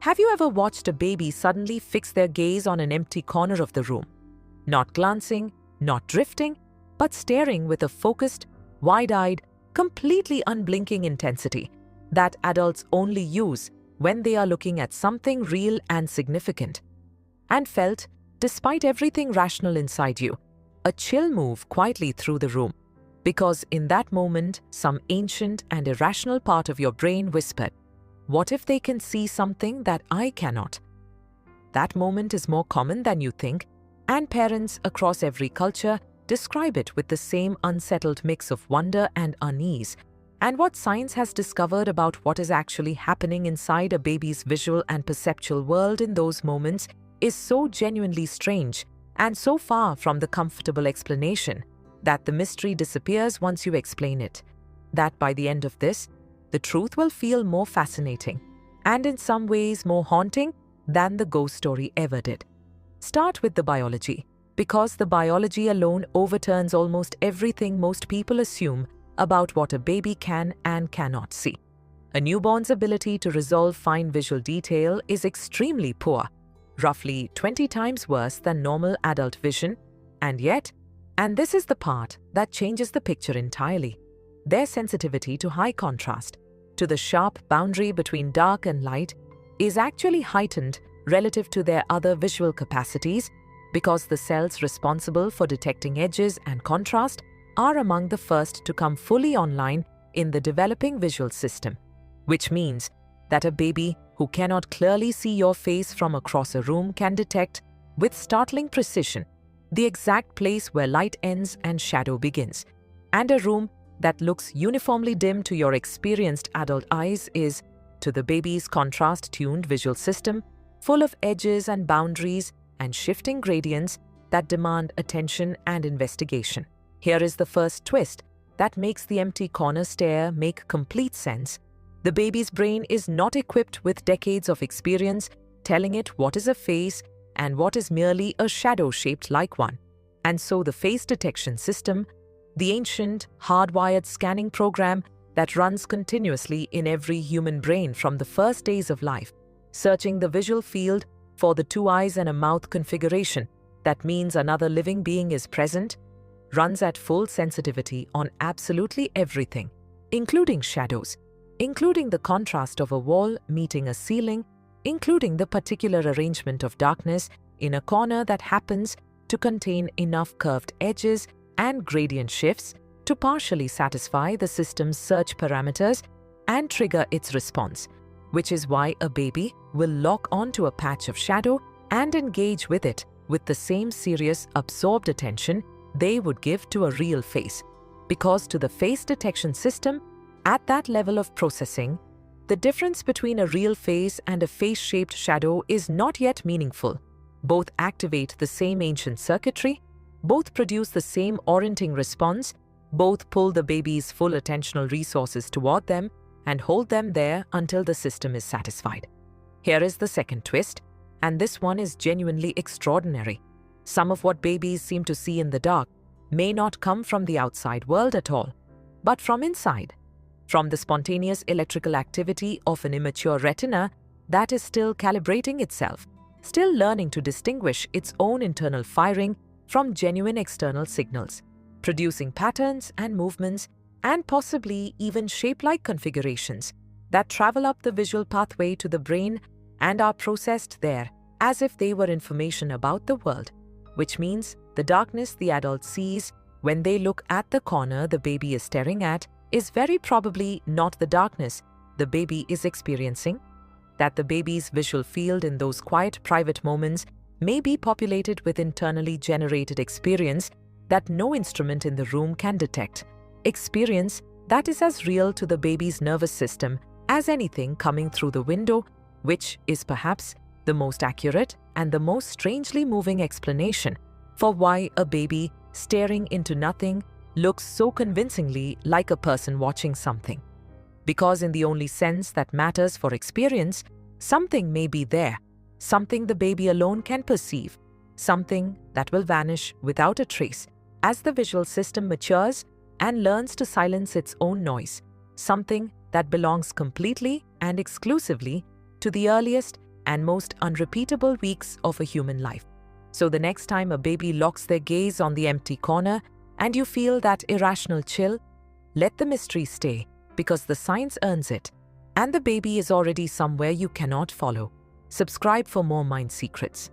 Have you ever watched a baby suddenly fix their gaze on an empty corner of the room? Not glancing, not drifting, but staring with a focused, wide-eyed, completely unblinking intensity that adults only use when they are looking at something real and significant. And felt, despite everything rational inside you, a chill move quietly through the room, because in that moment, some ancient and irrational part of your brain whispered, "What if they can see something that I cannot?" That moment is more common than you think, and parents across every culture describe it with the same unsettled mix of wonder and unease. And what science has discovered about what is actually happening inside a baby's visual and perceptual world in those moments is so genuinely strange and so far from the comfortable explanation that the mystery disappears once you explain it, that by the end of this, the truth will feel more fascinating and in some ways more haunting than the ghost story ever did. Start with the biology, because the biology alone overturns almost everything most people assume about what a baby can and cannot see. A newborn's ability to resolve fine visual detail is extremely poor, roughly 20 times worse than normal adult vision, and yet, and this is the part that changes the picture entirely, their sensitivity to high contrast, to the sharp boundary between dark and light, is actually heightened relative to their other visual capacities because the cells responsible for detecting edges and contrast are among the first to come fully online in the developing visual system, which means that a baby who cannot clearly see your face from across a room can detect, with startling precision, the exact place where light ends and shadow begins, and a room that looks uniformly dim to your experienced adult eyes is, to the baby's contrast-tuned visual system, full of edges and boundaries and shifting gradients that demand attention and investigation. Here is the first twist that makes the empty corner stare make complete sense. The baby's brain is not equipped with decades of experience telling it what is a face and what is merely a shadow shaped like one. And so the face detection system, the ancient, hardwired scanning program that runs continuously in every human brain from the first days of life, searching the visual field for the 2 eyes and a mouth configuration that means another living being is present, runs at full sensitivity on absolutely everything, including shadows, including the contrast of a wall meeting a ceiling, including the particular arrangement of darkness in a corner that happens to contain enough curved edges and gradient shifts to partially satisfy the system's search parameters and trigger its response, which is why a baby will lock onto a patch of shadow and engage with it with the same serious, absorbed attention they would give to a real face. Because to the face detection system, at that level of processing, the difference between a real face and a face-shaped shadow is not yet meaningful. Both activate the same ancient circuitry, both produce the same orienting response, both pull the baby's full attentional resources toward them and hold them there until the system is satisfied. Here is the second twist, and this one is genuinely extraordinary. Some of what babies seem to see in the dark may not come from the outside world at all, but from inside, from the spontaneous electrical activity of an immature retina that is still calibrating itself, still learning to distinguish its own internal firing from genuine external signals, producing patterns and movements and possibly even shape-like configurations that travel up the visual pathway to the brain and are processed there as if they were information about the world, which means the darkness the adult sees when they look at the corner the baby is staring at is very probably not the darkness the baby is experiencing, that the baby's visual field in those quiet private moments may be populated with internally generated experience that no instrument in the room can detect, experience that is as real to the baby's nervous system as anything coming through the window, which is perhaps the most accurate and the most strangely moving explanation for why a baby staring into nothing looks so convincingly like a person watching something. Because in the only sense that matters for experience, something may be there, something the baby alone can perceive, something that will vanish without a trace as the visual system matures and learns to silence its own noise, something that belongs completely and exclusively to the earliest and most unrepeatable weeks of a human life. So the next time a baby locks their gaze on the empty corner and you feel that irrational chill, let the mystery stay, because the science earns it, and the baby is already somewhere you cannot follow. Subscribe for more mind secrets.